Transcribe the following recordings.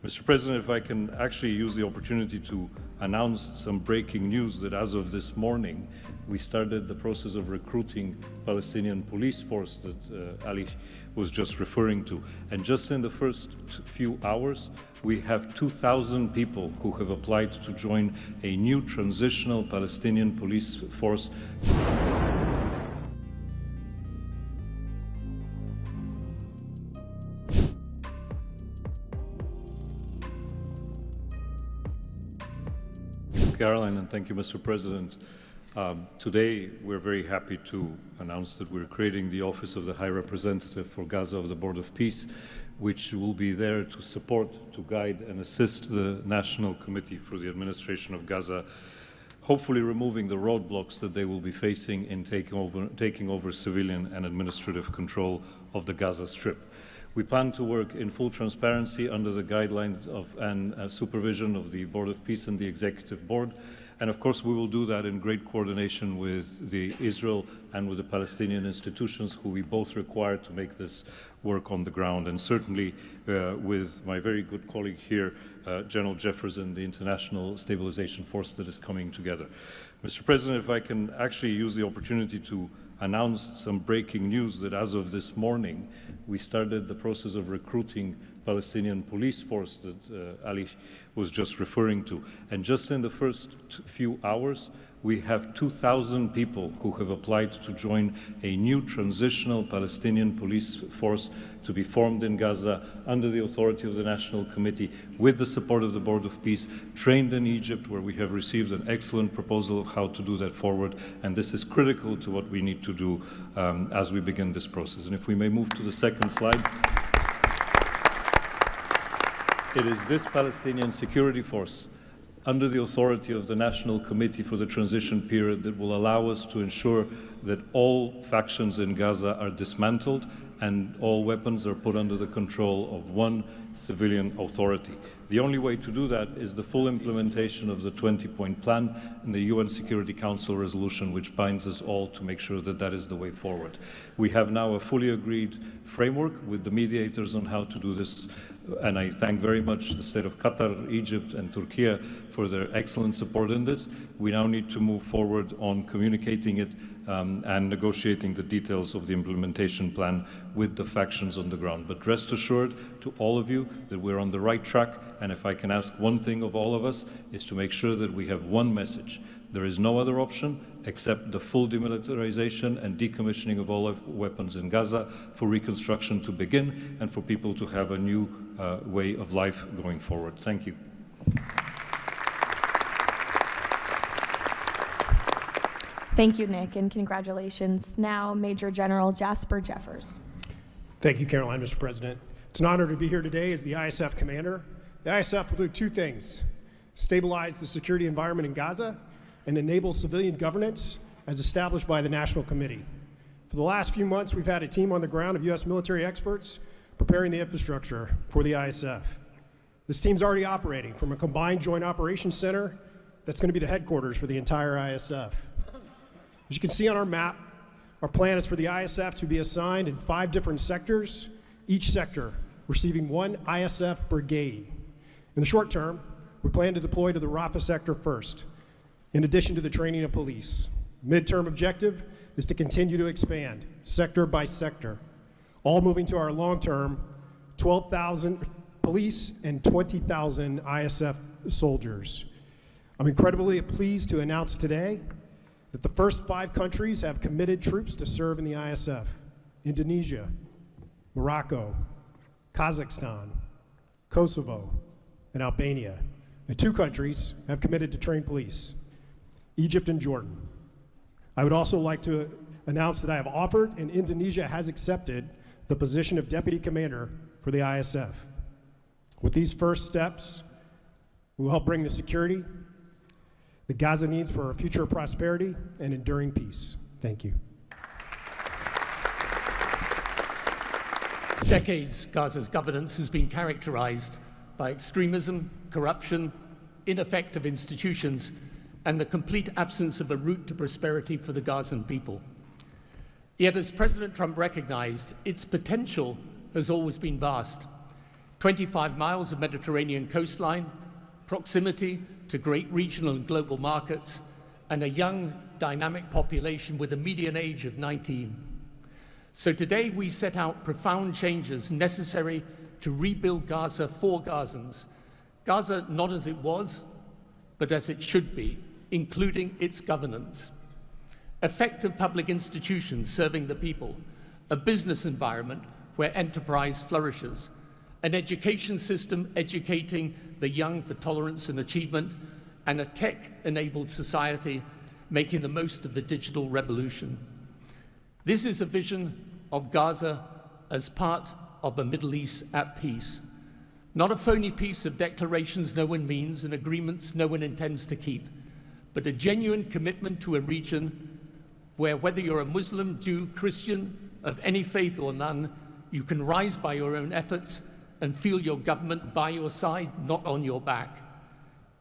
Mr. President, if I can actually use the opportunity to announce some breaking news that as of this morning, we started the process of recruiting Palestinian police force that Ali was just referring to. And just in the first few hours, we have 2,000 people who have applied to join a new transitional Palestinian police force. Caroline, and thank you, Mr. President. Today, we're very happy to announce that we're creating the Office of the High Representative for Gaza of the Board of Peace, which will be there to support, to guide, and assist the National Committee for the Administration of Gaza, hopefully removing the roadblocks that they will be facing in taking over civilian and administrative control of the Gaza Strip. We plan to work in full transparency under the guidelines of and supervision of the Board of Peace and the Executive Board. And of course, we will do that in great coordination with the Israel and with the Palestinian institutions, who we both require to make this work on the ground. And certainly with my very good colleague here, General Jefferson, the International Stabilization Force that is coming together. Mr. President, if I can actually use the opportunity to announce some breaking news that as of this morning, we started the process of recruiting Palestinian police force that Ali was just referring to. And just in the first few hours, we have 2,000 people who have applied to join a new transitional Palestinian police force to be formed in Gaza under the authority of the National Committee, with the support of the Board of Peace, trained in Egypt, where we have received an excellent proposal of how to do that forward. And this is critical to what we need to do as we begin this process. And if we may move to the second slide. It is this Palestinian security force, under the authority of the National Committee for the Transition Period, that will allow us to ensure that all factions in Gaza are dismantled and all weapons are put under the control of one civilian authority. The only way to do that is the full implementation of the 20-point plan and the UN Security Council resolution, which binds us all to make sure that that is the way forward. We have now a fully agreed framework with the mediators on how to do this, and I thank very much the state of Qatar, Egypt, and Turkey for their excellent support in this. We now need to move forward on communicating it and negotiating the details of the implementation plan with the factions on the ground. But rest assured to all of you that we're on the right track, and if I can ask one thing of all of us, is to make sure that we have one message. There is no other option except the full demilitarization and decommissioning of all weapons in Gaza for reconstruction to begin and for people to have a new way of life going forward. Thank you. Thank you, Nick, and congratulations. Now, Major General Jasper Jeffers. Thank you, Caroline, Mr. President. It's an honor to be here today as the ISF commander. The ISF will do two things: stabilize the security environment in Gaza and enable civilian governance as established by the National Committee. For the last few months, we've had a team on the ground of U.S. military experts preparing the infrastructure for the ISF. This team's already operating from a combined joint operations center that's going to be the headquarters for the entire ISF. As you can see on our map, our plan is for the ISF to be assigned in 5 different sectors, each sector receiving 1 ISF brigade. In the short term, we plan to deploy to the Rafah sector first, in addition to the training of police. Midterm objective is to continue to expand, sector by sector, all moving to our long-term 12,000 police and 20,000 ISF soldiers. I'm incredibly pleased to announce today that the first 5 countries have committed troops to serve in the ISF: Indonesia, Morocco, Kazakhstan, Kosovo, and Albania. And 2 countries have committed to train police: Egypt and Jordan. I would also like to announce that I have offered and Indonesia has accepted the position of Deputy Commander for the ISF. With these first steps, we will help bring the security that Gaza needs for our future prosperity and enduring peace. Thank you. Decades, Gaza's governance has been characterized by extremism, corruption, ineffective institutions, and the complete absence of a route to prosperity for the Gazan people. Yet, as President Trump recognized, its potential has always been vast. 25 miles of Mediterranean coastline, proximity to great regional and global markets, and a young, dynamic population with a median age of 19. So today we set out profound changes necessary to rebuild Gaza for Gazans. Gaza not as it was, but as it should be, including its governance. Effective public institutions serving the people, a business environment where enterprise flourishes, an education system educating the young for tolerance and achievement, and a tech-enabled society making the most of the digital revolution. This is a vision of Gaza as part of a Middle East at peace. Not a phony piece of declarations no one means and agreements no one intends to keep, but a genuine commitment to a region where, whether you're a Muslim, Jew, Christian, of any faith or none, you can rise by your own efforts and feel your government by your side, not on your back.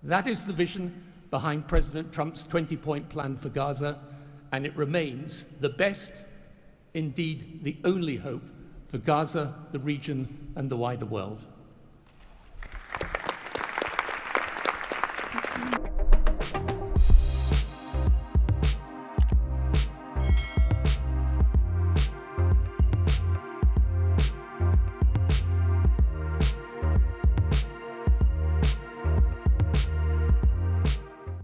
That is the vision behind President Trump's 20-point plan for Gaza, and it remains the best, indeed the only hope for Gaza, the region, and the wider world.